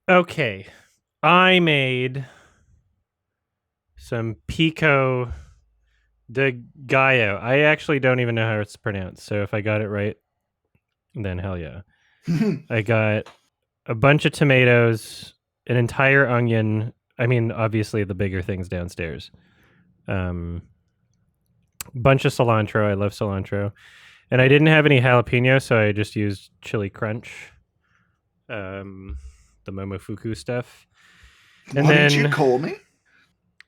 Okay, I made some Pico de Gallo. I actually don't even know how it's pronounced, so if I got it right, then hell yeah. I got a bunch of tomatoes, an entire onion. I mean, obviously the bigger things downstairs. Um, bunch of cilantro. I love cilantro, and I didn't have any jalapeno, so I just used chili crunch. Um, the Momofuku stuff, and What did you then call me?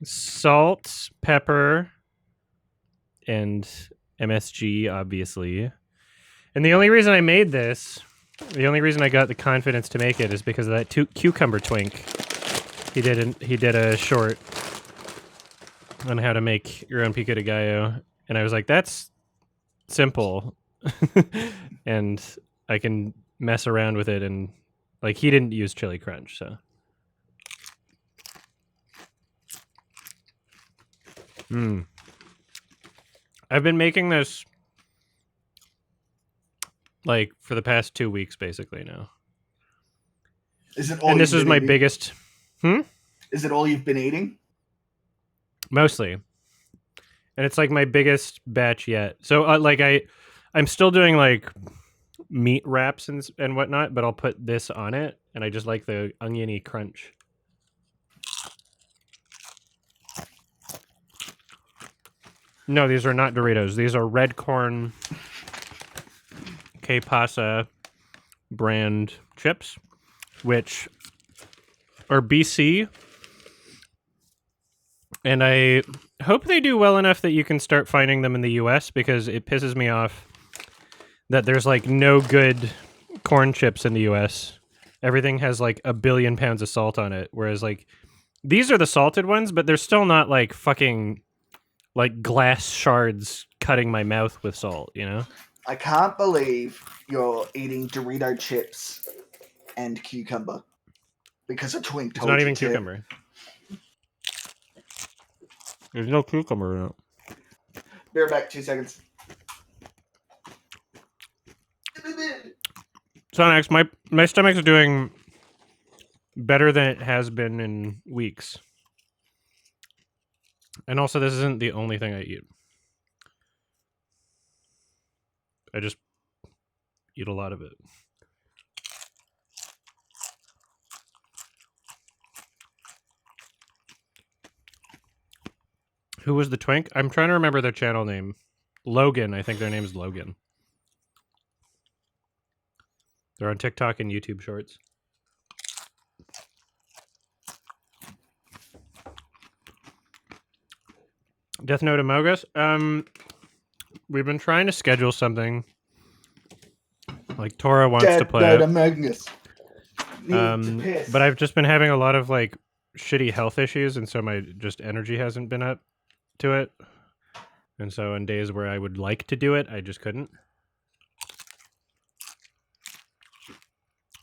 salt, pepper, and MSG, obviously. And the only reason I made this, the only reason I got the confidence to make it is because of that cucumber twink. He did a short on how to make your own pico de gallo, and I was like, that's simple, and I can mess around with it. And like, he didn't use chili crunch, so. I've been making this like for the past 2 weeks, basically now. Is it all And this you've is been my eating? biggest. Is it all you've been eating? Mostly, and it's like my biggest batch yet. So I'm still doing like meat wraps and whatnot, but I'll put this on it, and I just like the oniony crunch. No, these are not Doritos. These are red corn Que Pasa brand chips, which are BC. And I hope they do well enough that you can start finding them in the US, because it pisses me off that there's like no good corn chips in the US. Everything has like a billion pounds of salt on it, whereas like these are the salted ones, but they're still not like fucking like glass shards cutting my mouth with salt, you know? I can't believe you're eating Dorito chips and cucumber because a twink It's not told you even to. cucumber. There's no cucumber in it. Be right back, 2 seconds. Sonax, my stomach's doing better than it has been in weeks. And also, this isn't the only thing I eat. I just eat a lot of it. Who was the twink? I'm trying to remember their channel name. Logan. I think their name is Logan. They're on TikTok and YouTube Shorts. Death Note Amogus. We've been trying to schedule something. Like Tora wants to Dead play Note it. Magnus. Need to piss. But I've just been having a lot of like shitty health issues, and so my just energy hasn't been up to it. And so on days where I would like to do it, I just couldn't.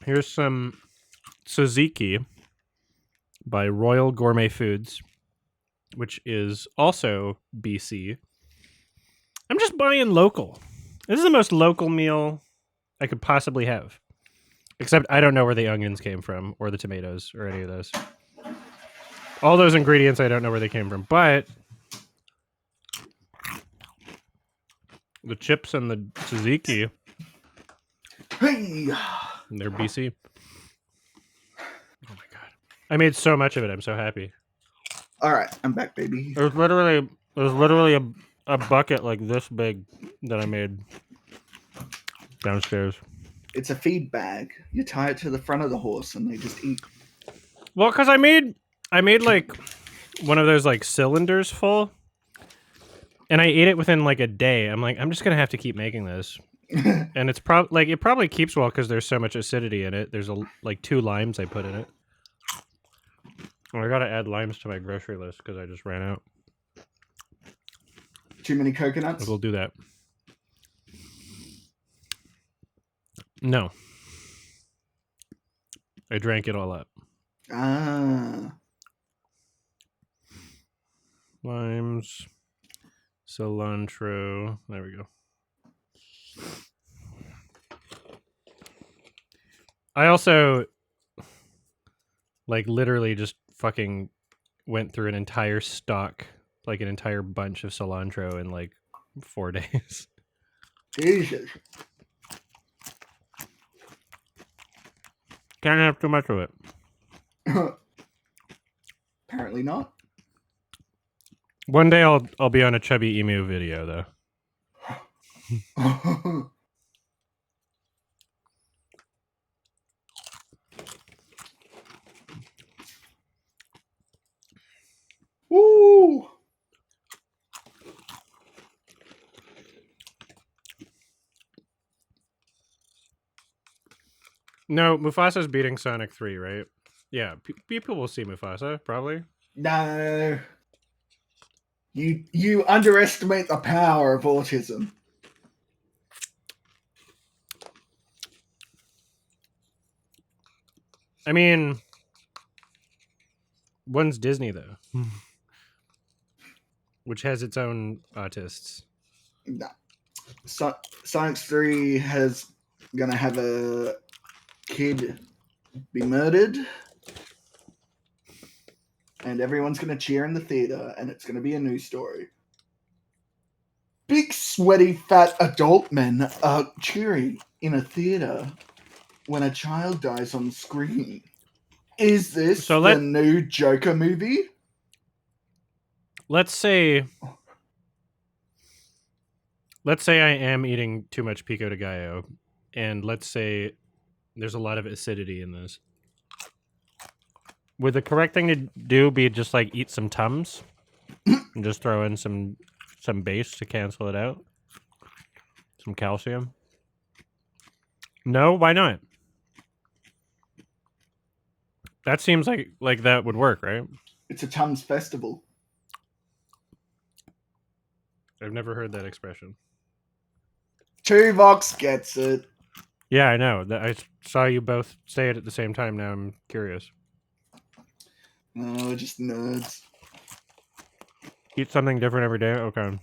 Here's some tzatziki by Royal Gourmet Foods, which is also BC. I'm just buying local. This is the most local meal I could possibly have. Except I don't know where the onions came from, or the tomatoes, or any of those. All those ingredients, I don't know where they came from. But the chips and the tzatziki, Hey! they're BC. Oh my god. I made so much of it. I'm so happy. Alright, I'm back, baby. There's literally a bucket like this big that I made downstairs. It's a feed bag. You tie it to the front of the horse and they just eat. Well, because I made like one of those like cylinders full, and I ate it within like a day. I'm like, I'm just gonna have to keep making this, and it's it probably keeps well because there's so much acidity in it. There's like 2 limes I put in it. Oh, I gotta add limes to my grocery list because I just ran out. Too many coconuts? We'll do that. No. I drank it all up. Ah. Limes, cilantro. There we go. I also Like literally just fucking went through an entire stalk, like an entire bunch of cilantro in like 4 days. Jesus. Can't have too much of it. Apparently not. One day I'll be on a chubby emu video though. Woo! No, Mufasa's beating Sonic 3, right? Yeah, people will see Mufasa probably. No. You underestimate the power of autism. I mean, one's Disney though, which has its own autists. No. Sonic 3 has gonna have a kid be murdered, and everyone's gonna cheer in the theater, and it's gonna be a news story. Big, sweaty, fat adult men are cheering in a theater when a child dies on screen. Is this the new Joker movie? Let's say I am eating too much Pico de Gallo, and let's say there's a lot of acidity in this. Would the correct thing to do be just like eat some Tums and just throw in some base to cancel it out? Some calcium? No, why not? That seems like that would work, right? It's a Tums festival. I've never heard that expression. Tuvox gets it. Yeah, I know. I saw you both say it at the same time. Now I'm curious. No, we're just nerds. Eat something different every day? Okay.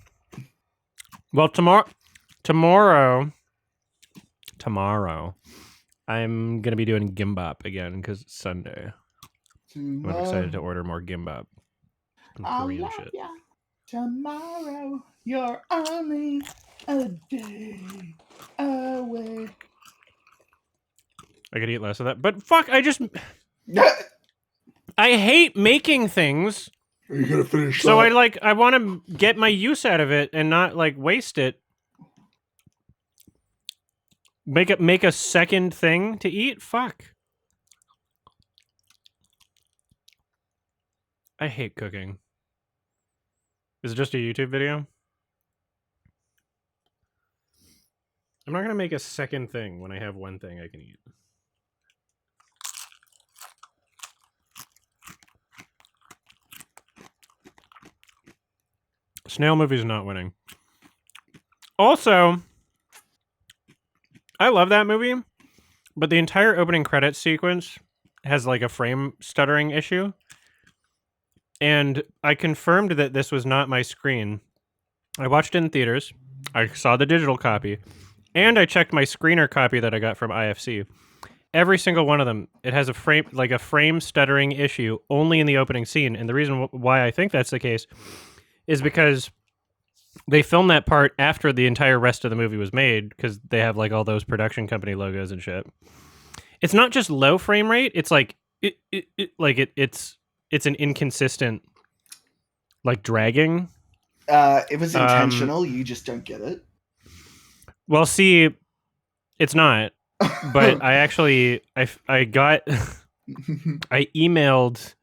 Well, tomorrow, I'm going to be doing gimbap again because it's Sunday. I'm excited to order more gimbap. Korean shit. Ya. Tomorrow, you're only a day away. I could eat less of that. But fuck, I hate making things. Are you gonna finish so that? I want to get my use out of it and not like waste it. Make a second thing to eat? Fuck. I hate cooking. Is it just a YouTube video? I'm not going to make a second thing when I have one thing I can eat. Snail movie's not winning. Also, I love that movie, but the entire opening credits sequence has like a frame stuttering issue. And I confirmed that this was not my screen. I watched it in theaters. I saw the digital copy. And I checked my screener copy that I got from IFC. Every single one of them, it has a frame stuttering issue only in the opening scene. And the reason why I think that's the case is because they filmed that part after the entire rest of the movie was made because they have like all those production company logos and shit. It's not just low frame rate. It's like it's an inconsistent like dragging. It was intentional. You just don't get it. Well, see, it's not. But I actually I emailed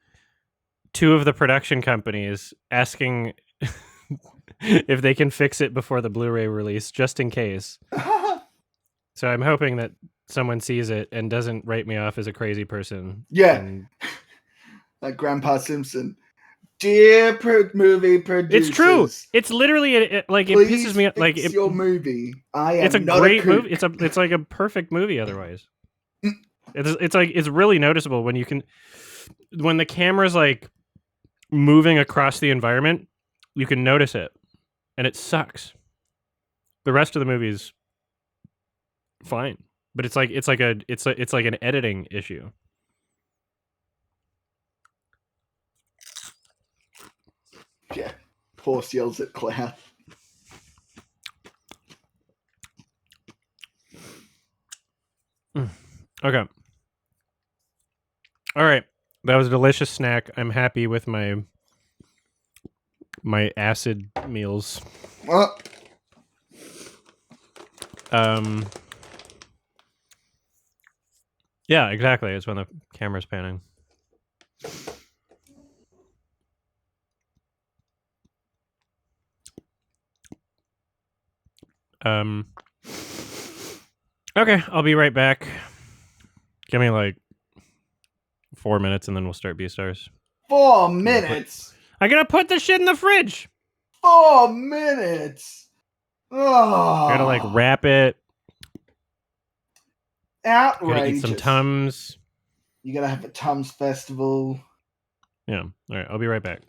2 of the production companies asking if they can fix it before the Blu-ray release, just in case. So I'm hoping that someone sees it and doesn't write me off as a crazy person. Yeah. Like Grandpa Simpson. Dear movie producers. It's true. It's literally like it pisses me off. Like your movie. It's a great movie. It's like a perfect movie. Otherwise, it's really noticeable when the camera's like moving across the environment. You can notice it, and it sucks. The rest of the movie's fine, but it's like an editing issue. Horse yells at Cloud. Okay. All right. That was a delicious snack. I'm happy with my acid meals. Yeah, exactly. It's when the camera's panning. Okay, I'll be right back. Give me like 4 minutes and then we'll start B-Stars. 4 minutes? I gotta put the shit in the fridge! 4 minutes! Oh. I gotta like wrap it. Outrageous. Gotta eat some Tums. You gotta have a Tums festival. Yeah. Alright, I'll be right back.